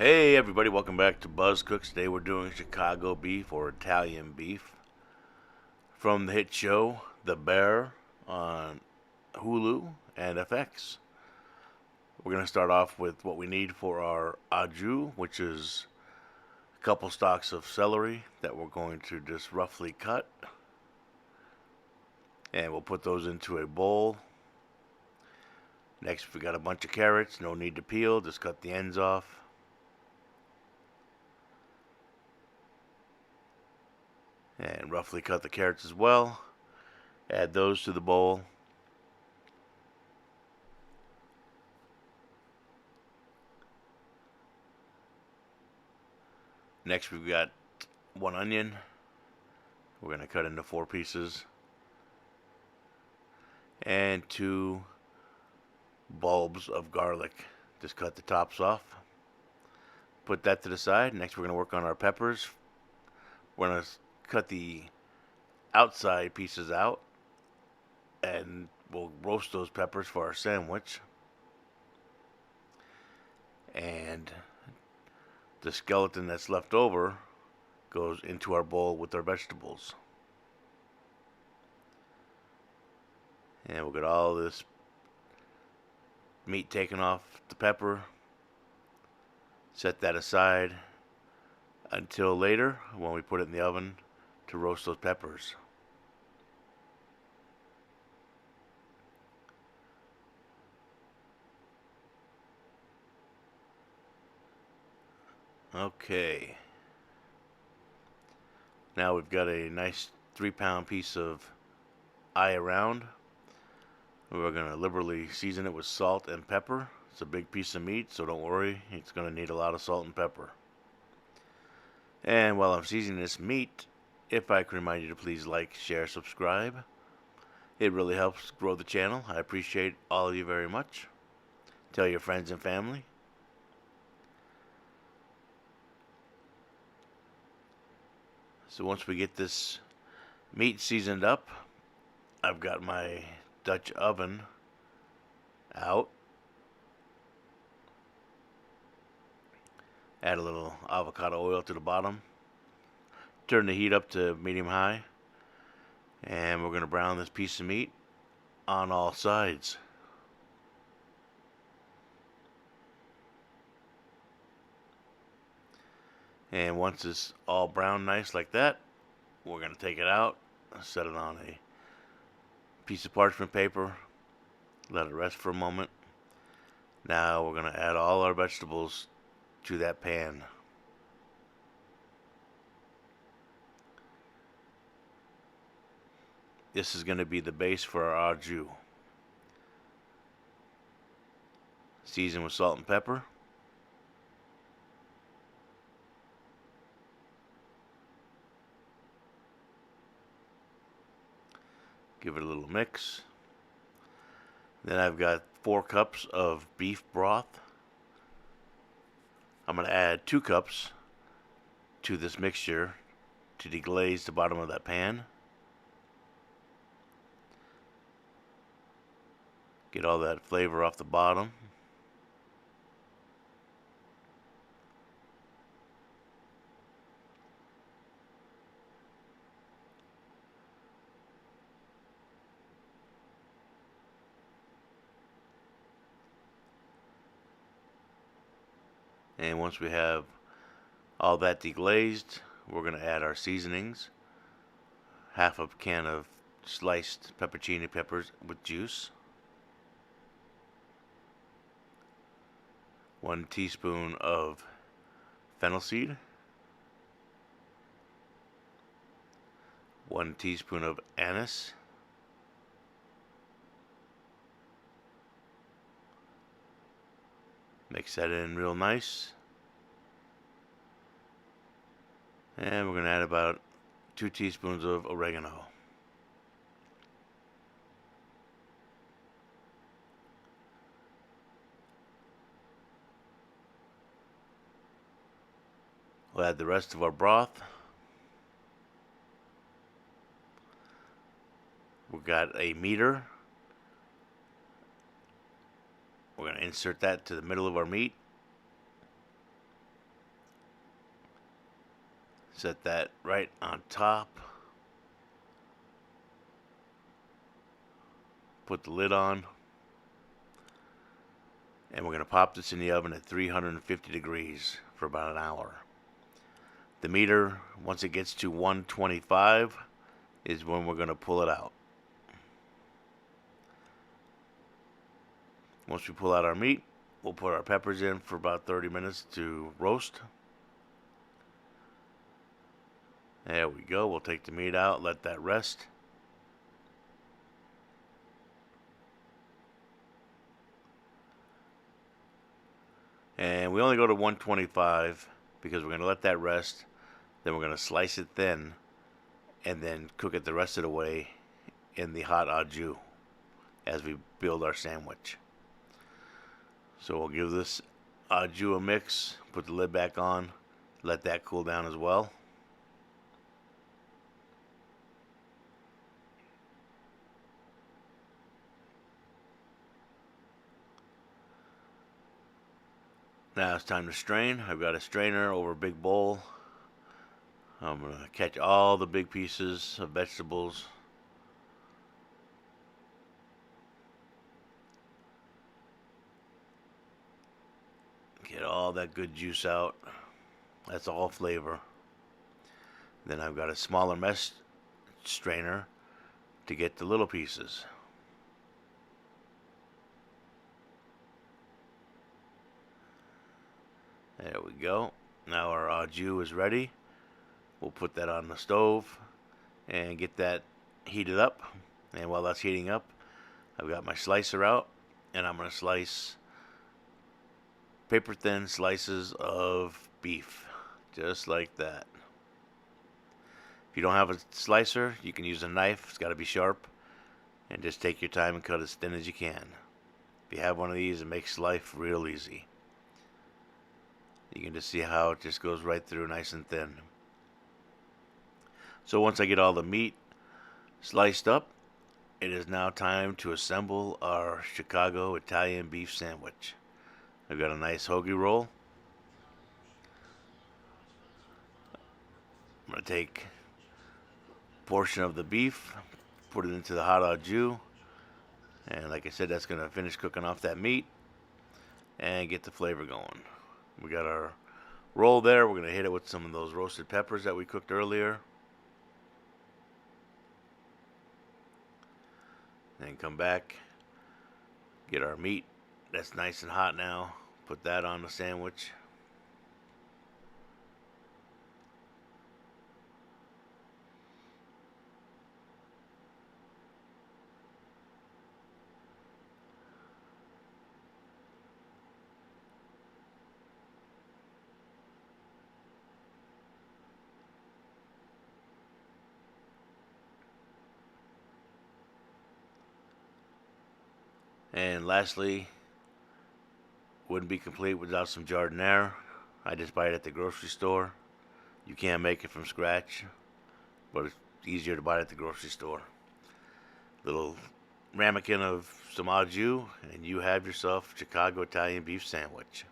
Hey everybody, welcome back to Buzz Cooks. Today we're doing Chicago beef or Italian beef from the hit show The Bear on Hulu and FX. We're going to start off with what we need for our au jus, which is a couple stalks of celery that we're going to just roughly cut. And we'll put those into a bowl. Next we got a bunch of carrots, no need to peel, just cut the ends off. And roughly cut the carrots as well. Add those to the bowl. Next we've got one onion. We're going to cut into 4 pieces. And 2 bulbs of garlic. Just cut the tops off. Put that to the side. Next we're going to work on our peppers. We're going to cut the outside pieces out and we'll roast those peppers for our sandwich. And the skeleton that's left over goes into our bowl with our vegetables. And we'll get all this meat taken off the pepper. Set that aside until later when we put it in the oven to roast those peppers. Okay. Now we've got a nice 3-pound piece of eye around. We're going to liberally season it with salt and pepper. It's a big piece of meat, so don't worry. It's going to need a lot of salt and pepper. And while I'm seasoning this meat, if I can remind you to please like, share, subscribe. It really helps grow the channel. I appreciate all of you very much. Tell your friends and family. So once we get this meat seasoned up, I've got my Dutch oven out. Add a little avocado oil to the bottom. Turn the heat up to medium-high. And we're going to brown this piece of meat on all sides. And once it's all brown nice like that, we're going to take it out, set it on a piece of parchment paper, let it rest for a moment. Now we're going to add all our vegetables to that pan. This is going to be the base for our au jus. Season with salt and pepper. Give it a little mix. Then I've got 4 cups of beef broth. I'm going to add 2 cups to this mixture to deglaze the bottom of that pan. Get all that flavor off the bottom. And once we have all that deglazed, we're going to add our seasonings. Half a can of sliced pepperoni peppers with juice. 1 teaspoon of fennel seed. 1 teaspoon of anise. Mix that in real nice. And we're going to add about 2 teaspoons of oregano. We'll add the rest of our broth. We've got a meter. We're going to insert that to the middle of our meat. Set that right on top. Put the lid on. And we're going to pop this in the oven at 350 degrees for about an hour. The meter, once it gets to 125, is when we're going to pull it out. Once we pull out our meat, we'll put our peppers in for about 30 minutes to roast. There we go. We'll take the meat out, let that rest. And we only go to 125 because we're going to let that rest. Then we're going to slice it thin and then cook it the rest of the way in the hot au jus as we build our sandwich. So we'll give this au jus a mix, put the lid back on, let that cool down as well. Now it's time to strain. I've got a strainer over a big bowl. I'm going to catch all the big pieces of vegetables. Get all that good juice out. That's all flavor. Then I've got a smaller mesh strainer to get the little pieces. There we go. Now our au jus is ready. We'll put that on the stove and get that heated up. And while that's heating up, I've got my slicer out, and I'm going to slice paper thin slices of beef, just like that. If you don't have a slicer, you can use a knife. It's got to be sharp, and just take your time and cut as thin as you can. If you have one of these, it makes life real easy. You can just see how it just goes right through nice and thin. So once I get all the meat sliced up, it is now time to assemble our Chicago Italian beef sandwich. I've got a nice hoagie roll. I'm going to take a portion of the beef, put it into the hot au jus, and like I said, that's going to finish cooking off that meat and get the flavor going. We got our roll there. We're going to hit it with some of those roasted peppers that we cooked earlier. Then come back, get our meat that's nice and hot now, put that on the sandwich. And lastly, wouldn't be complete without some jardinere. I just buy it at the grocery store. You can't make it from scratch, but it's easier to buy it at the grocery store. Little ramekin of some au jus, and you have yourself Chicago Italian beef sandwich.